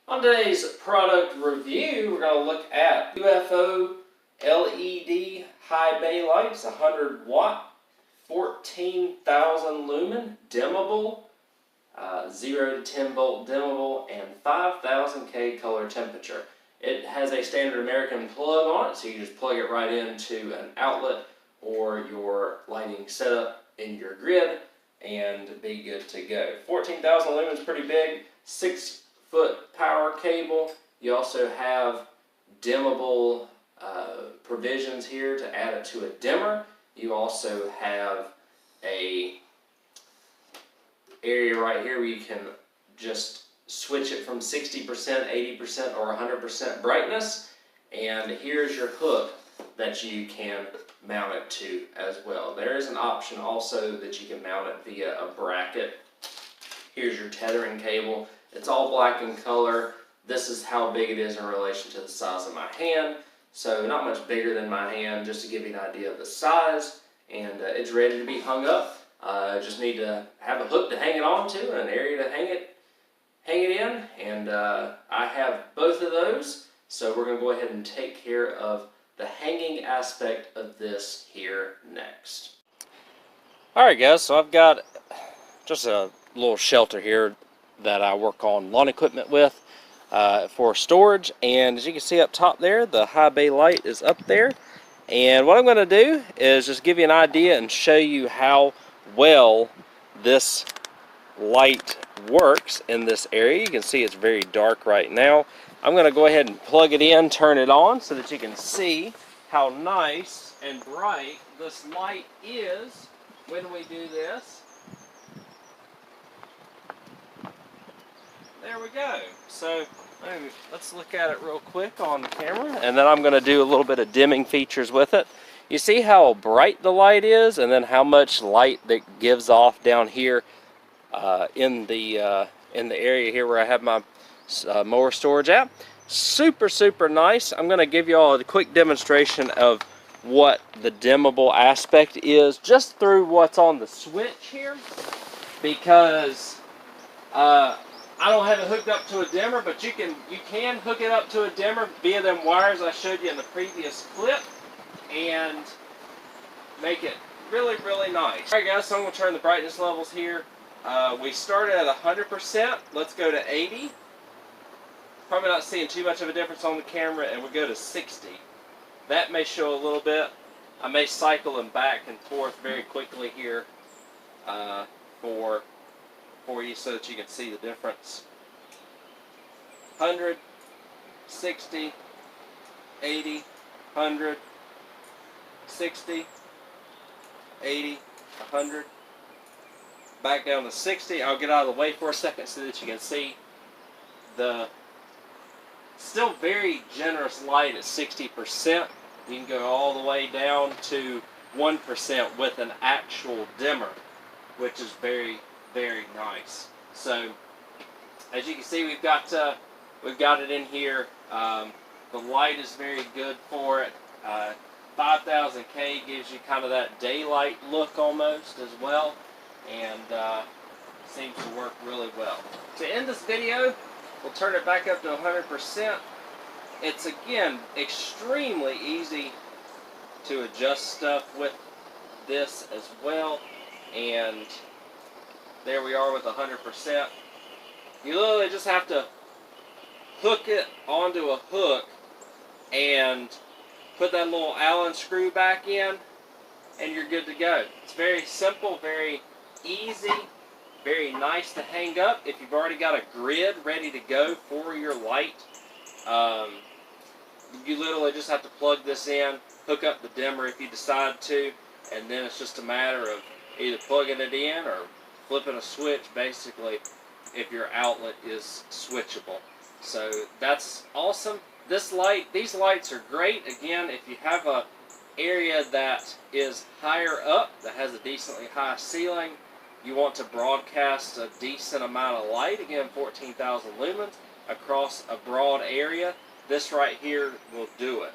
On today's product review, we're going to look at UFO LED high bay lights, 100 watt, 14,000 lumen, dimmable, 0 to 10 volt dimmable, and 5,000 K color temperature. It has a standard American plug on it, so you just plug it right into an outlet or your lighting setup in your grid and be good to go. 14,000 lumen is pretty big, 6-foot power cable. You also have dimmable provisions here to add it to a dimmer. You also have a area right here where you can just switch it from 60%, 80%, or 100% brightness. And here's your hook that you can mount it to as well. There is an option also that you can mount it via a bracket. Here's your tethering cable. It's all black in color. This is how big it is in relation to the size of my hand. So not much bigger than my hand, just to give you an idea of the size. And it's ready to be hung up. Just need to have a hook to hang it on to and an area to hang it in. And I have both of those. So we're going to go ahead and take care of the hanging aspect of this here next. Alright guys, so I've got just a little shelter here that I work on lawn equipment with for storage, and as you can see up top there, the high bay light is up there. And what I'm going to do is just give you an idea and show you how well this light works in this area. You can see it's very dark right now. I'm going to go ahead and plug it in, turn it on so that you can see how nice and bright this light is when we do this. There we go. So let's look at it real quick on the camera, and then I'm going to do a little bit of dimming features with it. You see how bright the light is, and then how much light that gives off down here in the area here where I have my mower storage at. Super nice. I'm going to give you all a quick demonstration of what the dimmable aspect is just through what's on the switch here, because I don't have it hooked up to a dimmer, but you can hook it up to a dimmer via them wires I showed you in the previous clip and make it really nice. Alright guys, so I'm going to turn the brightness levels here. We started at 100%. Let's go to 80. Probably not seeing too much of a difference on the camera, and we go to 60. That may show a little bit. I may cycle them back and forth very quickly here for you so that you can see the difference. 100, 60, 80, 100, 60, 80, 100. Back down to 60. I'll get out of the way for a second so that you can see the still very generous light at 60%. You can go all the way down to 1% with an actual dimmer, which is very nice. So as you can see, we've got it in here. The light is very good for it. 5,000 K gives you kind of that daylight look almost as well, and seems to work really well. To end this video, we'll turn it back up to 100%. It's again extremely easy to adjust stuff with this as well, and there we are with 100%. You literally just have to hook it onto a hook and put that little Allen screw back in, and you're good to go. It's very simple, very easy, very nice to hang up. If you've already got a grid ready to go for your light, you literally just have to plug this in, hook up the dimmer if you decide to, and then it's just a matter of either plugging it in or flipping a switch, basically, if your outlet is switchable. So that's awesome. These lights are great. Again, if you have a area that is higher up, that has a decently high ceiling, you want to broadcast a decent amount of light, again 14,000 lumens, across a broad area, this right here will do it.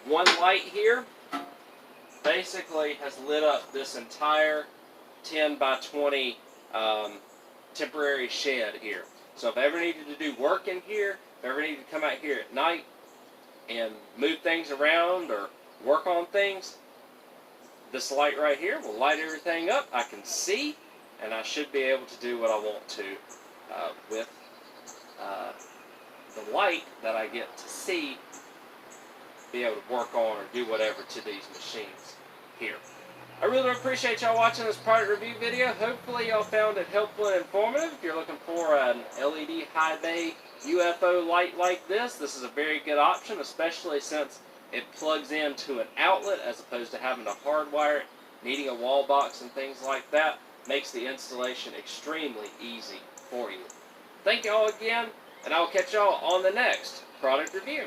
One light here basically has lit up this entire 10 by 20 temporary shed here. So if I ever needed to do work in here, if I ever needed to come out here at night and move things around or work on things, this light right here will light everything up. I can see, and I should be able to do what I want to with the light that I get to see, be able to work on or do whatever to these machines here. I really appreciate y'all watching this product review video. Hopefully y'all found it helpful and informative. If you're looking for an LED high bay UFO light like this is a very good option, especially since it plugs into an outlet as opposed to having to hardwire it, needing a wall box and things like that. Makes the installation extremely easy for you. Thank you all again, and I will catch y'all on the next product review.